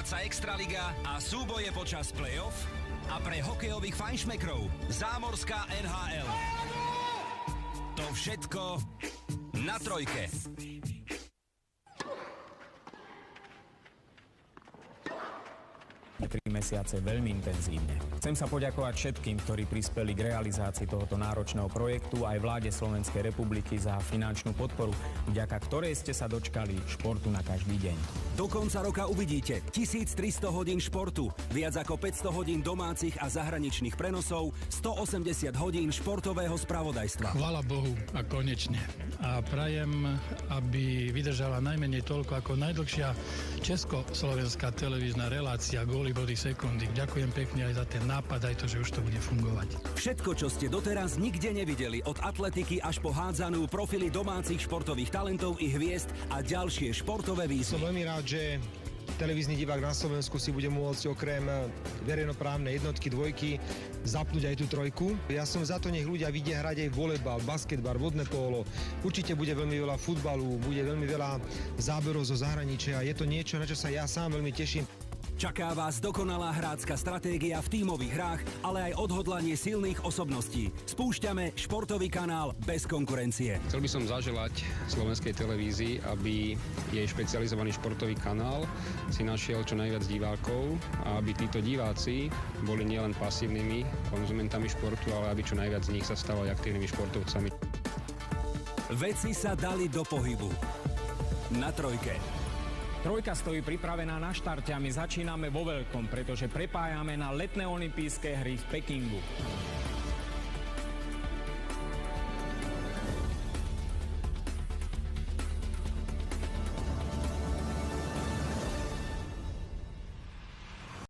domáca extraliga a súboje počas play-off a pre hokejových fajnšmekrov zámorská NHL. To všetko na Trojke. 3 mesiace veľmi intenzívne. Chcem sa poďakovať všetkým, ktorí prispeli k realizácii tohoto náročného projektu, aj vláde Slovenskej republiky za finančnú podporu, vďaka ktorej ste sa dočkali športu na každý deň. Do konca roka uvidíte 1300 hodín športu, viac ako 500 hodín domácich a zahraničných prenosov, 180 hodín športového spravodajstva. Chvála Bohu a konečne. A prajem, aby vydržala najmenej toľko ako najdlhšia československá televízna relácia Góly, body, sekundy. Ďakujem pekne aj za ten nápad, aj to, že už to bude fungovať. Všetko, čo ste doteraz nikde nevideli, od atletiky až po hádzanú, profily domácich športových talentov i hviezd a ďalšie športové výzvy. Som veľmi rád, že televízny divák na Slovensku si bude môcť okrem verejnoprávnej jednotky, dvojky zapnúť aj tú trojku. Ja som za to, nech ľudia vidia hrať aj volejbal, basketbal, vodné pólo. Určite bude veľmi veľa futbalu, bude veľmi veľa záberov zo zahraničia. Je to niečo, na čo sa ja sám veľmi teším. Čaká vás dokonalá hrácka stratégia v tímových hrách, ale aj odhodlanie silných osobností. Spúšťame športový kanál bez konkurencie. Chcel by som zaželať slovenskej televízii, aby jej špecializovaný športový kanál si našiel čo najviac divákov a aby títo diváci boli nielen pasívnymi konzumentami športu, ale aby čo najviac z nich sa stalo aktívnymi športovcami. Veci sa dali do pohybu. Na Trojke. Trojka stojí pripravená na štarte a my začíname vo veľkom, pretože prepájame na letné olympijské hry v Pekingu.